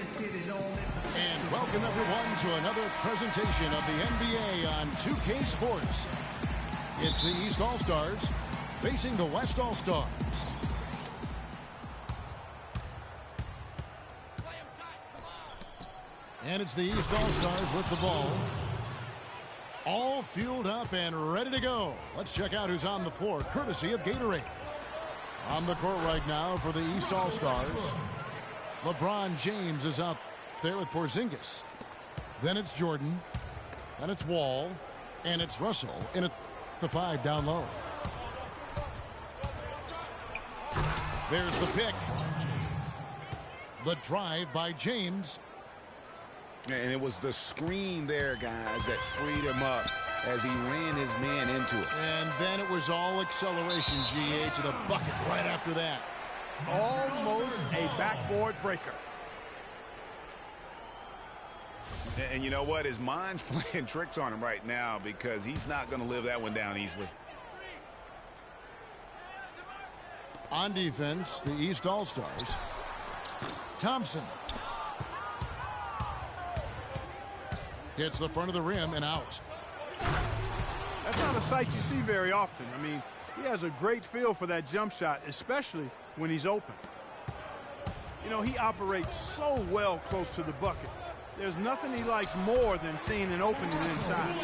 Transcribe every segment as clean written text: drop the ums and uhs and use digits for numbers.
And welcome everyone to another presentation of the NBA on 2K Sports. It's the East All-Stars facing the West All-Stars. And it's the East All-Stars with the ball. All fueled up and ready to go. Let's check out who's on the floor, courtesy of Gatorade. On the court right now for the East All-Stars, LeBron James is out there with Porzingis. Then it's Jordan. Then it's Wall. And it's Russell in at the 5 down low. There's the pick. The drive by James. And it was the screen there, guys, that freed him up as he ran his man into it. And then it was all acceleration, GA, to the bucket right after that. Almost a backboard breaker. And you know what? His mind's playing tricks on him right now because he's not going to live that one down easily. On defense, the East All-Stars. Thompson. Hits the front of the rim and out. That's not a sight you see very often. I mean, he has a great feel for that jump shot, especially when he's open. You know, he operates so well close to the bucket. There's nothing he likes more than seeing an opening inside.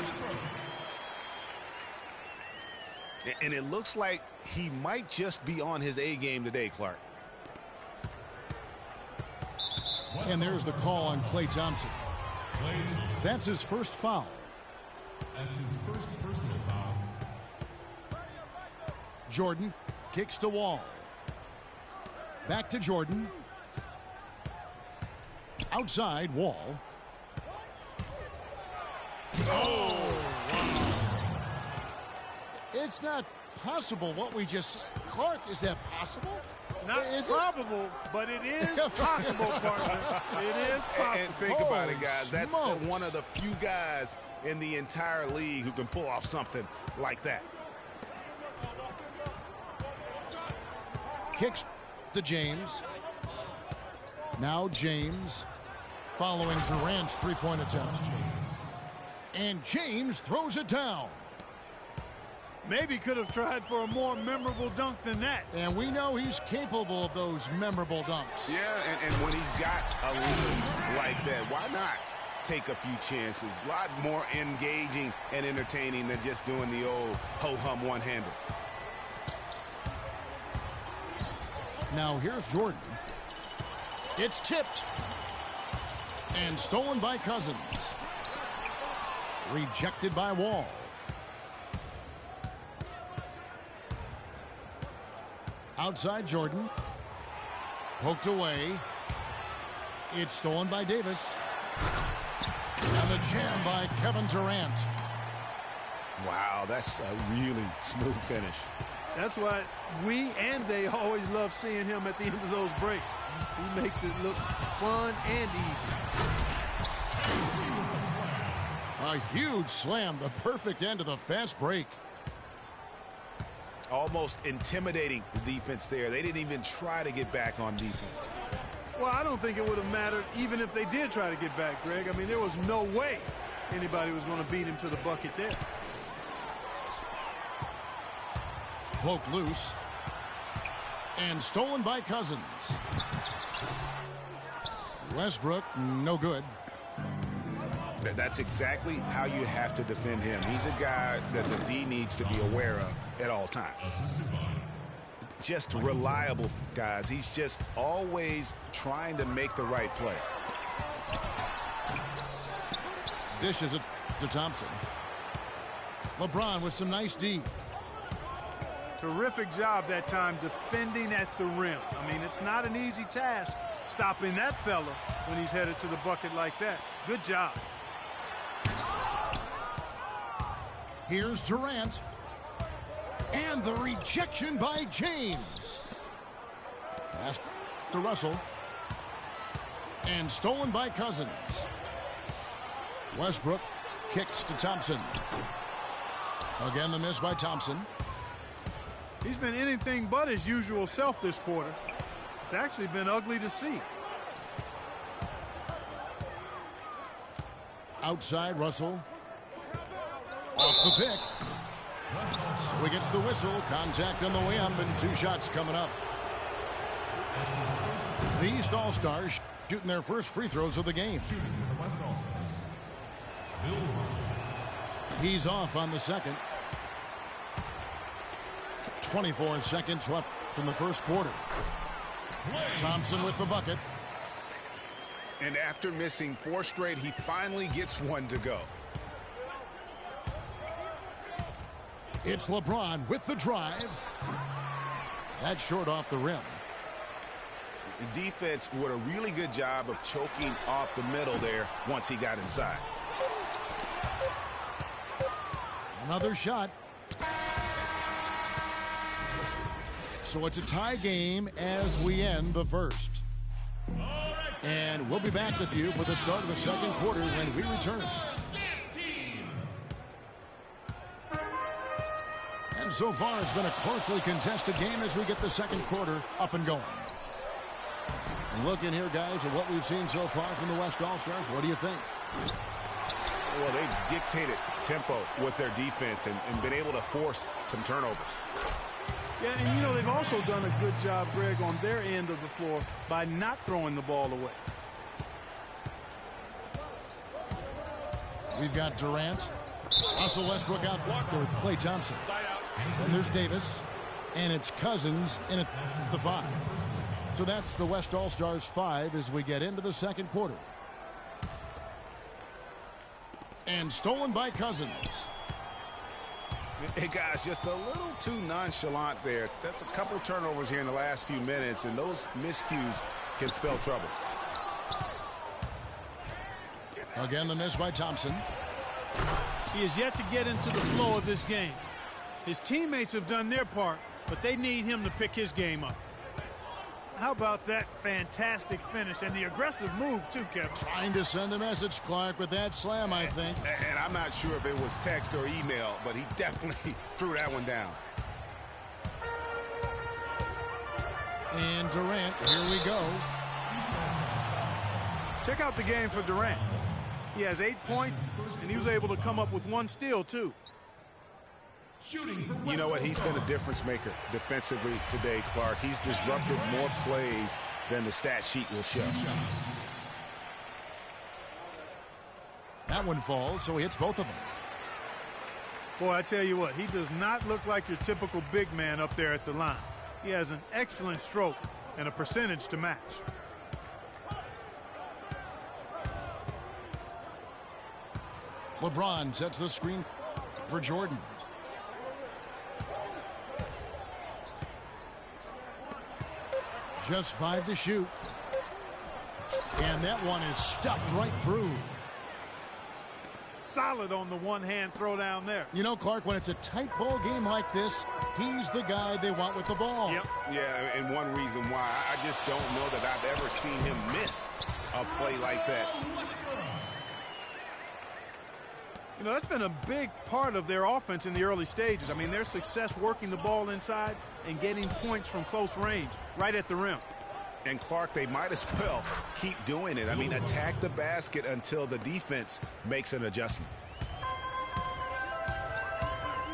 And it looks like he might just be on his A game today, Clark. And there's the call on Klay Thompson. That's his first foul. That's his first personal foul. Jordan kicks to Wall. Back to Jordan. Outside, Wall. Oh, wow. It's not possible what we just said. Clark, is that possible? Not probable, but it is possible, partner. It is possible. And think about it, guys. Holy That's smokes. one of the few guys in the entire league who can pull off something like that. Kicks to James. Now James following Durant's three-point attempt. And James throws it down. Maybe could have tried for a more memorable dunk than that. And we know he's capable of those memorable dunks. Yeah, and when he's got a lead like that, why not take a few chances? A lot more engaging and entertaining than just doing the old ho-hum one-hander. Now here's Jordan. It's tipped. And stolen by Cousins. Rejected by Wall. Outside Jordan. Poked away. It's stolen by Davis. And the jam by Kevin Durant. Wow, that's a really smooth finish. That's why we and they always love seeing him at the end of those breaks. He makes it look fun and easy. A huge slam, the perfect end of the fast break. Almost intimidating the defense there. They didn't even try to get back on defense. Well, I don't think it would have mattered even if they did try to get back, Greg. I mean, there was no way anybody was going to beat him to the bucket there. Poked loose. And stolen by Cousins. Westbrook, no good. That's exactly how you have to defend him. He's a guy that the D needs to be aware of at all times. Just reliable, guys. He's just always trying to make the right play. Dishes it to Thompson. LeBron with some nice D. Terrific job that time defending at the rim. I mean, it's not an easy task stopping that fella when he's headed to the bucket like that. Good job. Here's Durant. And the rejection by James. Pass to Russell. And stolen by Cousins. Westbrook kicks to Thompson. Again, the miss by Thompson. He's been anything but his usual self this quarter. It's actually been ugly to see. Outside, Russell. Off the pick. So he gets the whistle. Contact on the way up and 2 shots coming up. The East All-Stars shooting their first free throws of the game. He's off on the second. 24 seconds left in the first quarter. Thompson with the bucket. And after missing 4 straight, he finally gets 1 to go. It's LeBron with the drive. That's short off the rim. The defense did a really good job of choking off the middle there once he got inside. Another shot. So it's a tie game as we end the first. And we'll be back with you for the start of the second quarter when we return. And so far, it's been a closely contested game as we get the second quarter up and going. And looking here, guys, at what we've seen so far from the West All-Stars, what do you think? Well, they've dictated tempo with their defense and been able to force some turnovers. Yeah, and you know, they've also done a good job, Greg, on their end of the floor by not throwing the ball away. We've got Durant. Russell Westbrook out there with Klay Thompson. And there's Davis. And it's Cousins in at the 5. So that's the West All-Stars 5 as we get into the second quarter. And stolen by Cousins. Hey, guys, just a little too nonchalant there. That's a couple turnovers here in the last few minutes, and those miscues can spell trouble. Again, the miss by Thompson. He is yet to get into the flow of this game. His teammates have done their part, but they need him to pick his game up. How about that fantastic finish and the aggressive move, too, Kevin? Trying to send a message, Clark, with that slam, I think. And I'm not sure if it was text or email, but he definitely threw that one down. And Durant, here we go. Check out the game for Durant. He has 8 points, and he was able to come up with 1 steal, too. You know what? He's been a difference maker defensively today, Clark. He's disrupted more plays than the stat sheet will show. That one falls, so he hits both of them. Boy, I tell you what, he does not look like your typical big man up there at the line. He has an excellent stroke and a percentage to match. LeBron sets the screen for Jordan. Just 5 to shoot. And that one is stuffed right through. Solid on the one-hand throw down there. You know, Clark, when it's a tight ball game like this, he's the guy they want with the ball. Yep. Yeah, and one reason why, I just don't know that I've ever seen him miss a play like that. You know, that's been a big part of their offense in the early stages. I mean, their success working the ball inside and getting points from close range, right at the rim. And, Clark, they might as well keep doing it. I mean, attack the basket until the defense makes an adjustment.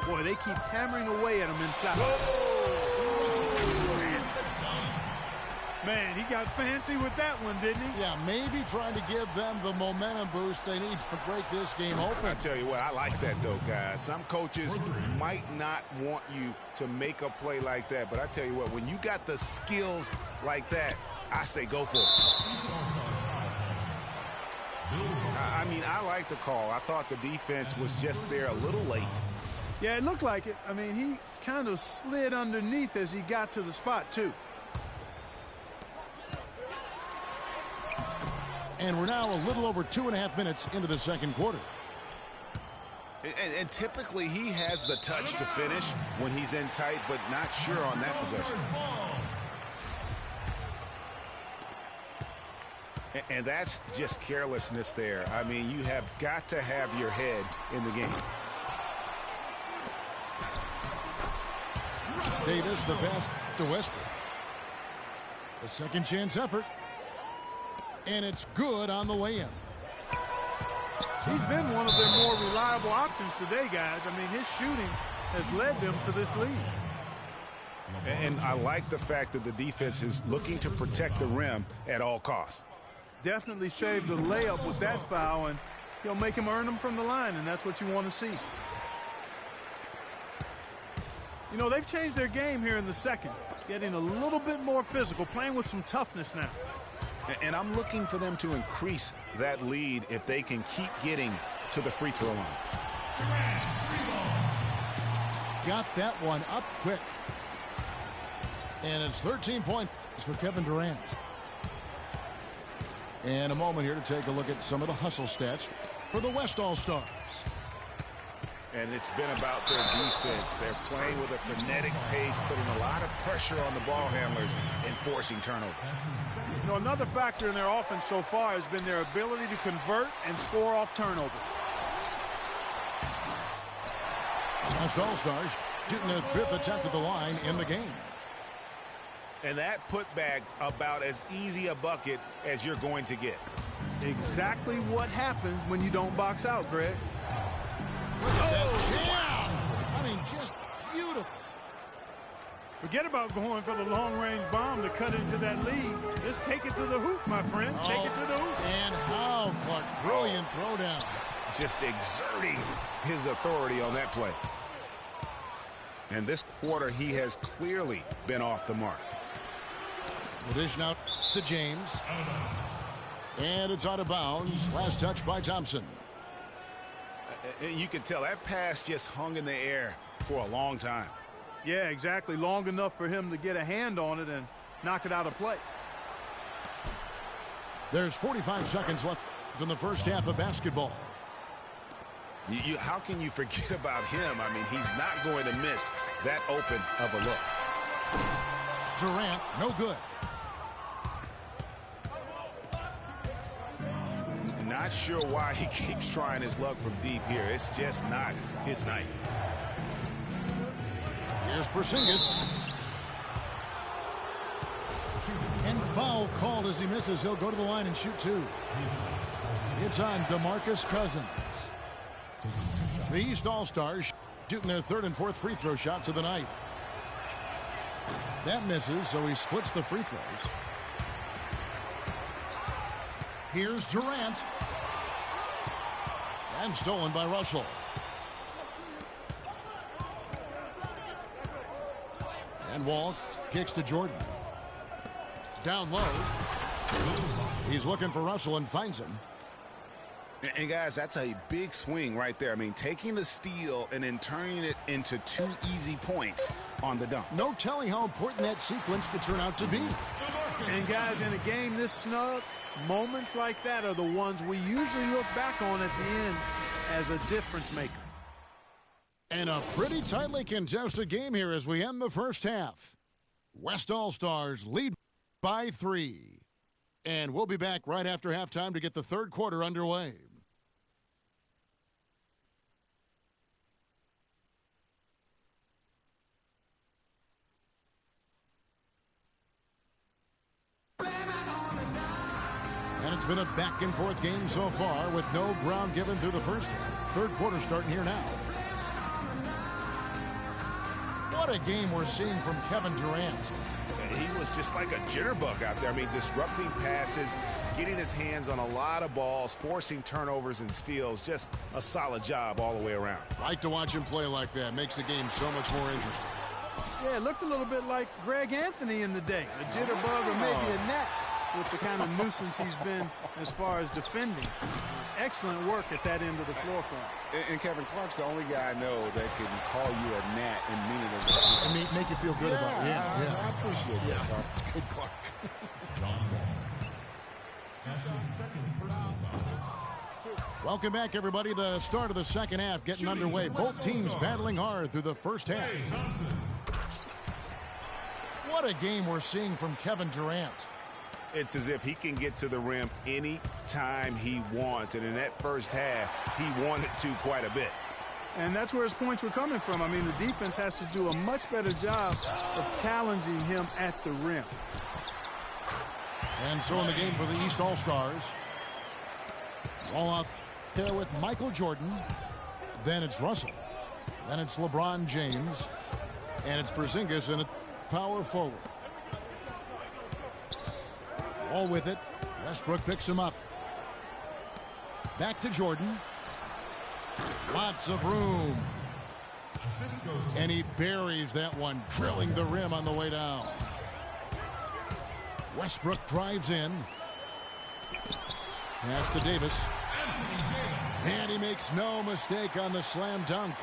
Boy, they keep hammering away at him inside. Man, he got fancy with that one, didn't he? Yeah, maybe trying to give them the momentum boost they need to break this game open. I tell you what, I like that, though, guys. Some coaches might not want you to make a play like that, but I tell you what, when you got the skills like that, I say go for it. I mean, I like the call. I thought the defense was just there a little late. Yeah, it looked like it. I mean, he kind of slid underneath as he got to the spot, too. And we're now a little over 2.5 minutes into the second quarter. And typically he has the touch to finish when he's in tight, but not sure on that possession. And that's just carelessness there. I mean, you have got to have your head in the game. Davis, the pass to Westbrook. The second chance effort. And it's good on the way in. He's been one of their more reliable options today, guys. I mean, his shooting has led them to this lead. And I like the fact that the defense is looking to protect the rim at all costs. Definitely saved the layup with that foul, and he'll make him earn them from the line, and that's what you want to see. You know, they've changed their game here in the second, getting a little bit more physical, playing with some toughness now. And I'm looking for them to increase that lead if they can keep getting to the free throw line. Got that one up quick. And it's 13 points for Kevin Durant. And a moment here to take a look at some of the hustle stats for the West All-Stars. And it's been about their defense. They're playing with a frenetic pace, putting a lot of pressure on the ball handlers and forcing turnovers. You know, another factor in their offense so far has been their ability to convert and score off turnovers. West All-Stars shooting their 5th attempt at the line in the game. And that putback about as easy a bucket as you're going to get. Exactly what happens when you don't box out, Greg. I mean, just beautiful. Forget about going for the long-range bomb to cut into that lead. Just take it to the hoop, my friend. Take it to the hoop. And how, Clark. Brilliant throwdown. Just exerting his authority on that play. And this quarter, he has clearly been off the mark. The dish now to James. And it's out of bounds. Last touch by Thompson. You can tell that pass just hung in the air for a long time. Yeah, exactly. Long enough for him to get a hand on it and knock it out of play. There's 45 seconds left in the first half of basketball. How can you forget about him? I mean, he's not going to miss that open of a look. Durant, no good. Not sure why he keeps trying his luck from deep here. It's just not his night. Here's Porzingis. And foul called as he misses. He'll go to the line and shoot 2. It's on DeMarcus Cousins. The East All-Stars shooting their 3rd and 4th free throw shots of the night. That misses, so he splits the free throws. Here's Durant. And stolen by Russell. And Wall kicks to Jordan. Down low. He's looking for Russell and finds him. And guys, that's a big swing right there. I mean, taking the steal and then turning it into 2 easy points on the dunk. No telling how important that sequence could turn out to be. And guys, in a game this snug, moments like that are the ones we usually look back on at the end as a difference maker. And a pretty tightly contested game here as we end the first half. West All-Stars lead by 3. And we'll be back right after halftime to get the third quarter underway. And it's been a back-and-forth game so far with no ground given through the first half. Third quarter starting here now. What a game we're seeing from Kevin Durant. He was just like a jitterbug out there. I mean, disrupting passes, getting his hands on a lot of balls, forcing turnovers and steals. Just a solid job all the way around. Like to watch him play like that. Makes the game so much more interesting. Yeah, it looked a little bit like Greg Anthony in the day. A jitterbug or maybe a net with the kind of nuisance he's been as far as defending. Excellent work at that end of the floor for him. And Kevin Clark's the only guy I know that can call you a gnat and mean it as a and make you feel good about it. Yeah. I appreciate that, Clark. It's good, Clark. John Wall. That's his 2nd personal foul. Welcome back, everybody. The start of the second half getting underway. Both teams battling hard through the first half. What a game we're seeing from Kevin Durant. It's as if he can get to the rim any time he wants. And in that first half, he wanted to quite a bit. And that's where his points were coming from. I mean, the defense has to do a much better job of challenging him at the rim. And so in the game for the East All-Stars, all out there with Michael Jordan. Then it's Russell. Then it's LeBron James. And it's Porzingis in a power forward. All with it. Westbrook picks him up. Back to Jordan. Lots of room. And he buries that one, drilling the rim on the way down. Westbrook drives in. Pass to Davis. And he makes no mistake on the slam dunk.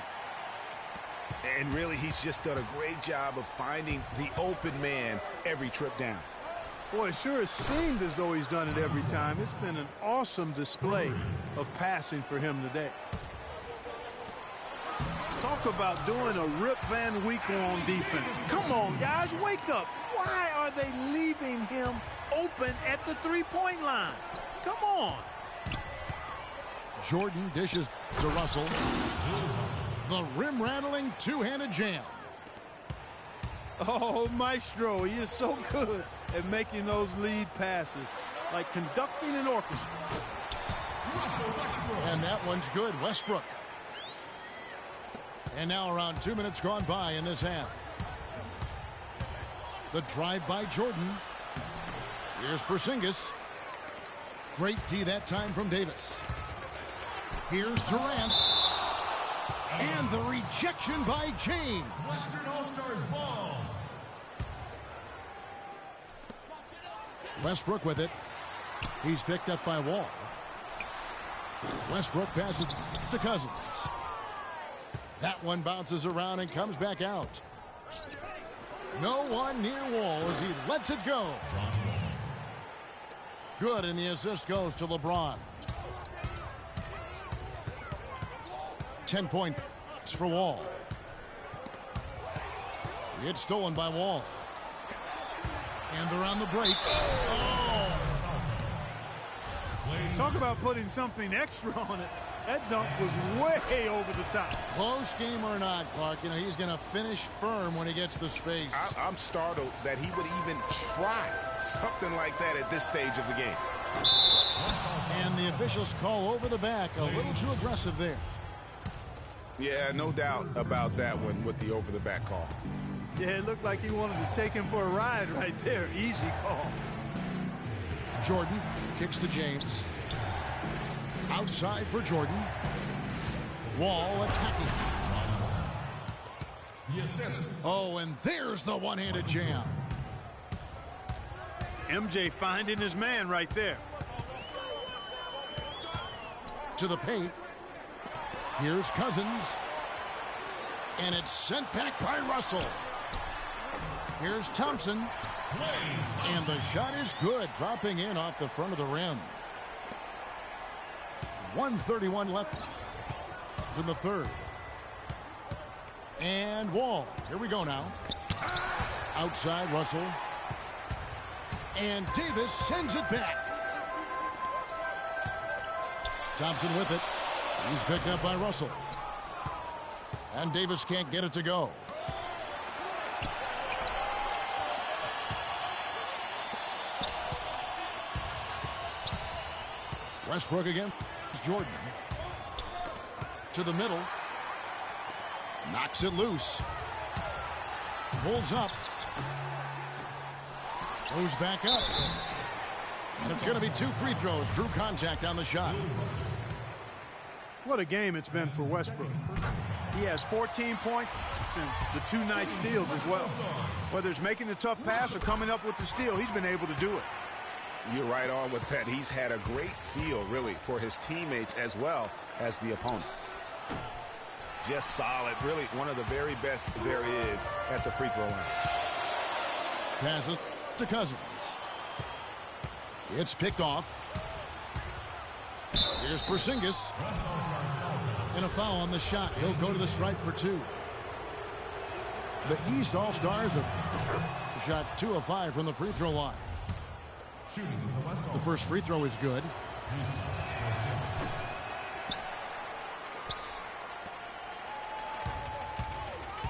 And really, he's just done a great job of finding the open man every trip down. Boy, it sure seemed as though he's done it every time. It's been an awesome display of passing for him today. Talk about doing a Rip Van Winkle on defense. Come on, guys, wake up. Why are they leaving him open at the three-point line? Come on. Jordan dishes to Russell. The rim-rattling two-handed jam. Oh, Maestro, he is so good at making those lead passes, like conducting an orchestra. And that one's good, Westbrook. And now around 2 minutes gone by in this half. The drive by Jordan. Here's Porzingis. Great D that time from Davis. Here's Durant. And the rejection by James. Western All-Stars ball. Westbrook with it. He's picked up by Wall. Westbrook passes to Cousins. That one bounces around and comes back out. No one near Wall as he lets it go. Good, and the assist goes to LeBron. 10 points for Wall. It's stolen by Wall. And they're on the break. Oh! Talk about putting something extra on it. That dunk was way over the top. Close game or not, Clark, you know, he's going to finish firm when he gets the space. I'm startled that he would even try something like that at this stage of the game. And the officials call over the back. A little too aggressive there. Yeah, no doubt about that one with the over-the-back call. Yeah, it looked like he wanted to take him for a ride right there. Easy call. Jordan kicks to James. Outside for Jordan. Wall attacking. Oh, and there's the one-handed jam. MJ finding his man right there. To the paint. Here's Cousins. And it's sent back by Russell. Here's Thompson. And the shot is good, dropping in off the front of the rim. 1:31 left in the third. And Wall. Here we go now. Outside Russell. And Davis sends it back. Thompson with it. He's picked up by Russell. And Davis can't get it to go. Westbrook against Jordan. To the middle. Knocks it loose. Pulls up. Goes back up. And it's going to be 2 free throws. Drew contact on the shot. What a game it's been for Westbrook. He has 14 points and the 2 nice steals as well. Whether it's making a tough pass or coming up with the steal, he's been able to do it. You're right on with that. He's had a great feel, really, for his teammates as well as the opponent. Just solid. Really one of the very best there is at the free throw line. Passes to Cousins. It's picked off. Here's Porzingis. And a foul on the shot. He'll go to the stripe for 2. The East All-Stars have shot 2 of 5 from the free throw line. The first free throw is good.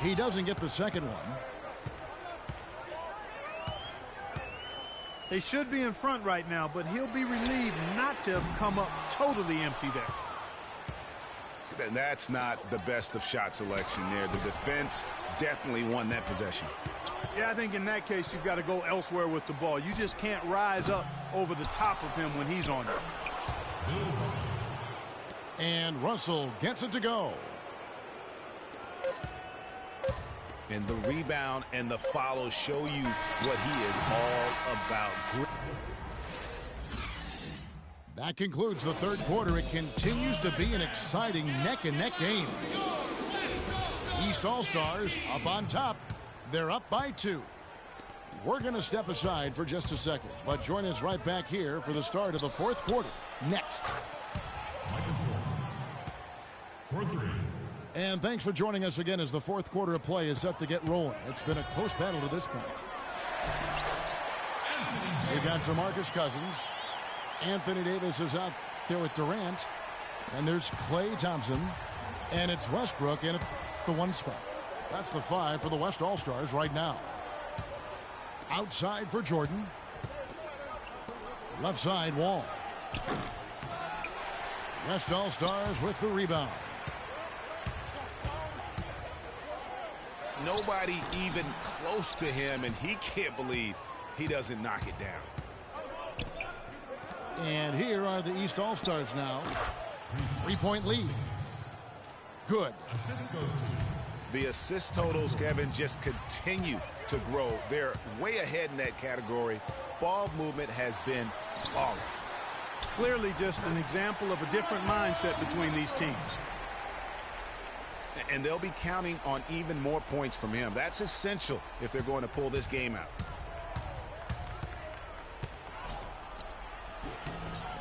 He doesn't get the second one. They should be in front right now, but he'll be relieved not to have come up totally empty there. And that's not the best of shot selection there. The defense definitely won that possession. Yeah, I think in that case, you've got to go elsewhere with the ball. You just can't rise up over the top of him when he's on it. And Russell gets it to go. And the rebound and the follow show you what he is all about. That concludes the third quarter. It continues to be an exciting neck-and-neck game. East All-Stars up on top. They're up by 2. We're going to step aside for just a second, but join us right back here for the start of the fourth quarter. Next. And thanks for joining us again as the fourth quarter of play is set to get rolling. It's been a close battle to this point. We've got DeMarcus Cousins. Anthony Davis is out there with Durant. And there's Klay Thompson. And it's Westbrook in at the 1 spot. That's the 5 for the West All-Stars right now. Outside for Jordan. Left side, Wall. West All-Stars with the rebound. Nobody even close to him, and he can't believe he doesn't knock it down. And here are the East All-Stars now. 3-point lead. Good. The assist totals, Kevin, just continue to grow. They're way ahead in that category. Ball movement has been flawless. Clearly just an example of a different mindset between these teams. And they'll be counting on even more points from him. That's essential if they're going to pull this game out.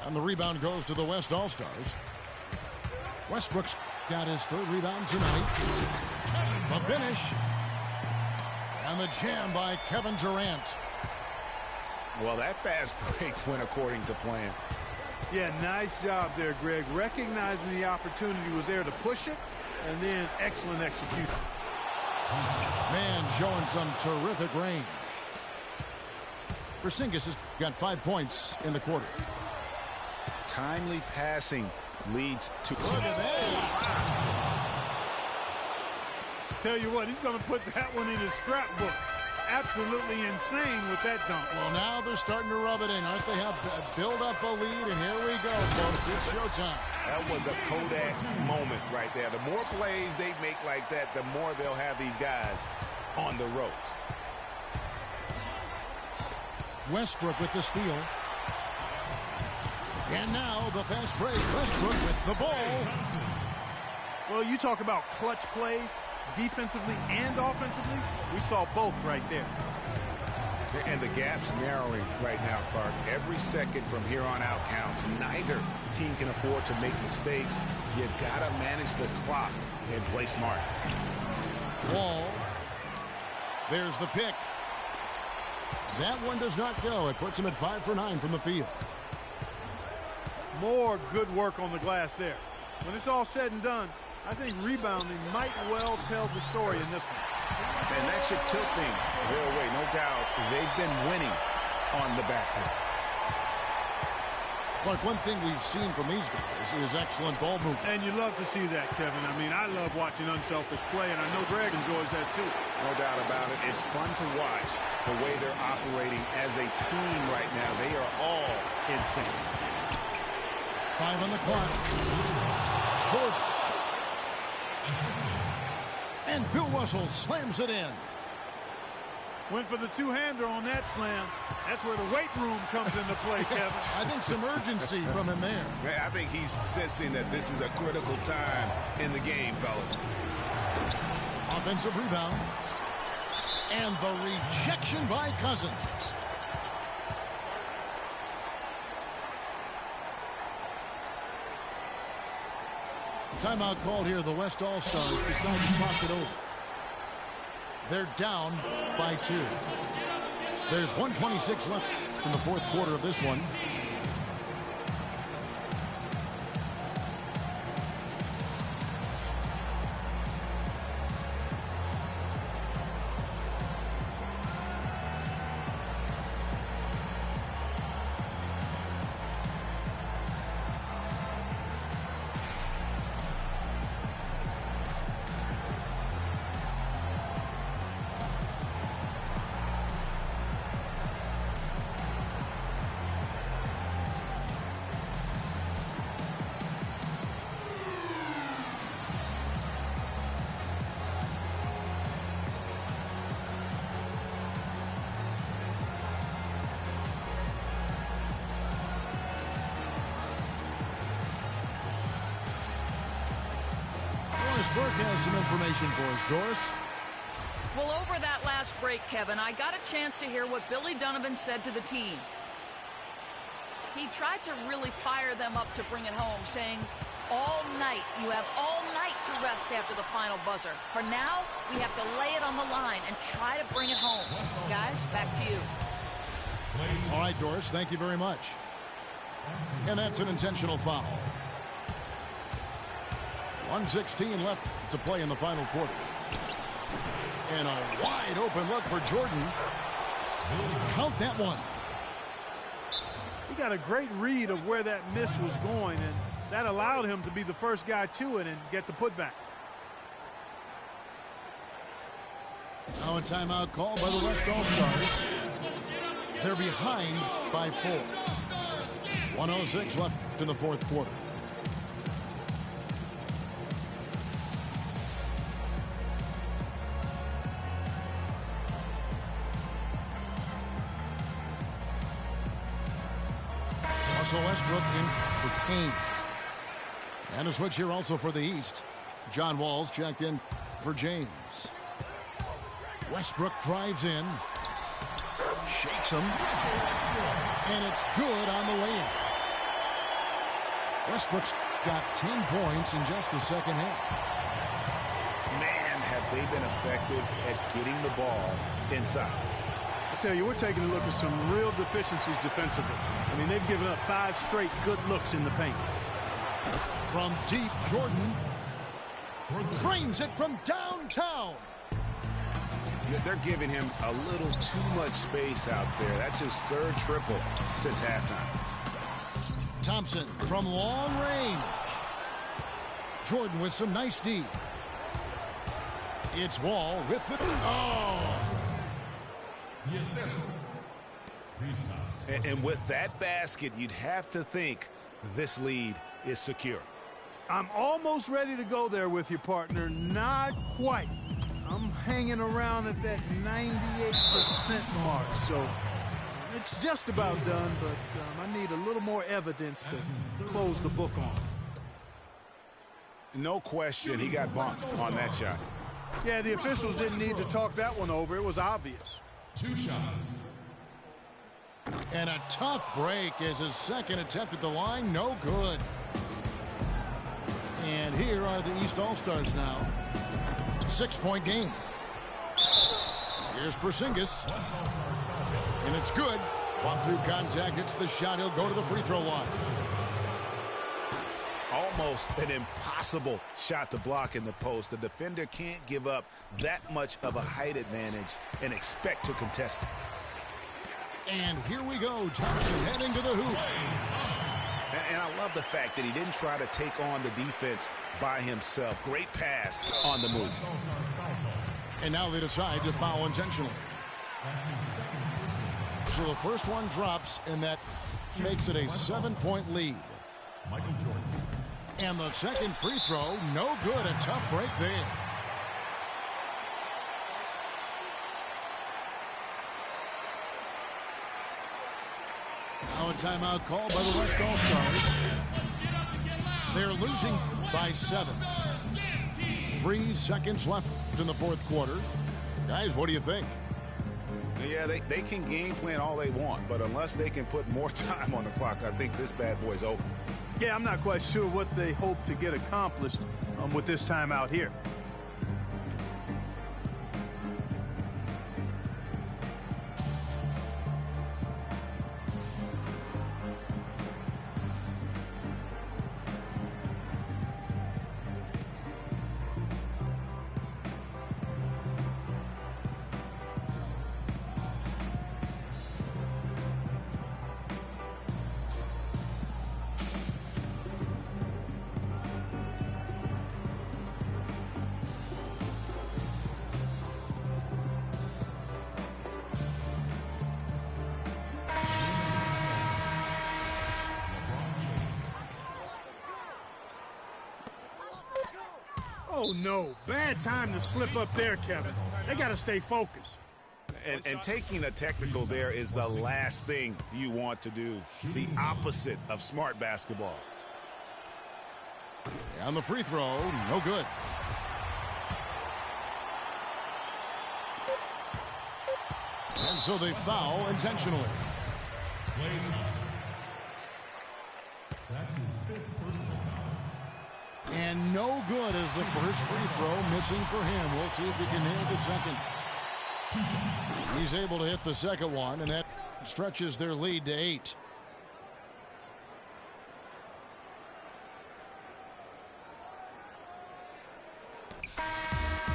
And the rebound goes to the West All-Stars. Westbrook's got his 3rd rebound tonight. The finish. And the jam by Kevin Durant. Well, that fast break went according to plan. Yeah, nice job there, Greg. Recognizing the opportunity was there to push it, and then excellent execution. Man showing some terrific range. Porzingis has got 5 points in the quarter. Timely passing leads to... Look at that. Tell you what, he's going to put that one in his scrapbook. Absolutely insane with that dunk. Well, now they're starting to rub it in, aren't they? Have build up a lead, and here we go, folks. It's showtime. That was a Kodak moment right there. The more plays they make like that, the more they'll have these guys on the ropes. Westbrook with the steal. And now the fast break. Westbrook with the ball. Well, you talk about clutch plays, defensively and offensively. We saw both right there. And the gap's narrowing right now, Clark. Every second from here on out counts. Neither team can afford to make mistakes. You gotta manage the clock and play smart. Wall. There's the pick. That one does not go. It puts him at 5 for 9 from the field. More good work on the glass there. When it's all said and done, I think rebounding might well tell the story in this one. And that should tilt things their way, no doubt. They've been winning on the backcourt. Clark, one thing we've seen from these guys is excellent ball movement. And you love to see that, Kevin. I mean, I love watching unselfish play, and I know Greg enjoys that too. No doubt about it. It's fun to watch the way they're operating as a team right now. They are all in sync. 5 on the clock. Jordan. And Bill Russell slams it in. Went for the two-hander on that slam. That's where the weight room comes into play, Kevin. I think some urgency from him there. I think he's sensing that this is a critical time in the game, fellas. Offensive rebound. And the rejection by Cousins. Timeout called here. The West All-Stars decide to talk it over. They're down by 2. There's 1:26 left in the fourth quarter of this one. Westbrook has some information for us, Doris. Well, over that last break, Kevin, I got a chance to hear what Billy Donovan said to the team. He tried to really fire them up to bring it home, saying, all night, you have all night to rest after the final buzzer. For now, we have to lay it on the line and try to bring it home. Guys, back to you. All right, Doris, thank you very much. And that's an intentional foul. 1:16 left to play in the final quarter. And a wide open look for Jordan. Count that one. He got a great read of where that miss was going, and that allowed him to be the first guy to it and get the putback. Now a timeout call by the West All-Stars. They're behind by 4. 1:06 left in the fourth quarter. Russell Westbrook in for Payne. And a switch here also for the East. John Wall's checked in for James. Westbrook drives in. Shakes him. And it's good on the way in. Westbrook's got 10 points in just the second half. Man, have they been effective at getting the ball inside. I tell you, we're taking a look at some real deficiencies defensively. I mean, they've given up 5 straight good looks in the paint. From deep, Jordan drains it from downtown. They're giving him a little too much space out there. That's his 3rd triple since halftime. Thompson from long range. Jordan with some nice D. It's Wall with the... Oh! And with that basket, you'd have to think this lead is secure. I'm almost ready to go there with you, partner. Not quite. I'm hanging around at that 98% mark, so it's just about done, but I need a little more evidence to close the book on. No question, he got bumped on that shot. Yeah, the officials didn't need to talk that one over. It was obvious. 2 shots. And a tough break as his second attempt at the line. No good. And here are the East All-Stars now. 6-point game. Here's Porzingis. And it's good. Fought through contact. Hits the shot. He'll go to the free throw line. Almost an impossible shot to block in the post. The defender can't give up that much of a height advantage and expect to contest it. And here we go. Thompson heading to the hoop. And I love the fact that he didn't try to take on the defense by himself. Great pass on the move. And now they decide to foul intentionally. So the first one drops, and that makes it a 7-point lead. Michael Jordan. And the second free throw, no good. A tough break there. Now a timeout call by the West All-Stars. They're losing by 7. 3 seconds left in the fourth quarter. Guys, what do you think? Yeah, they can game plan all they want, but unless they can put more time on the clock, I think this bad boy's over. Yeah, I'm not quite sure what they hope to get accomplished with this time out here. Oh, no. Bad time to slip up there, Kevin. They got to stay focused. And taking a technical there is the last thing you want to do. The opposite of smart basketball. And the free throw, no good. And so they foul intentionally. Clay Thompson. That's his 5th personal foul. And no good as the first free throw missing for him. We'll see if he can hit the second. 2 shots. He's able to hit the second one, and that stretches their lead to 8.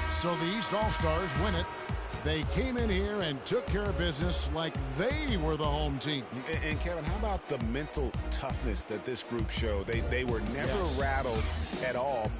So the East All-Stars win it. They came in here and took care of business like they were the home team. And Kevin, how about the mental toughness that this group showed? They were never rattled at all.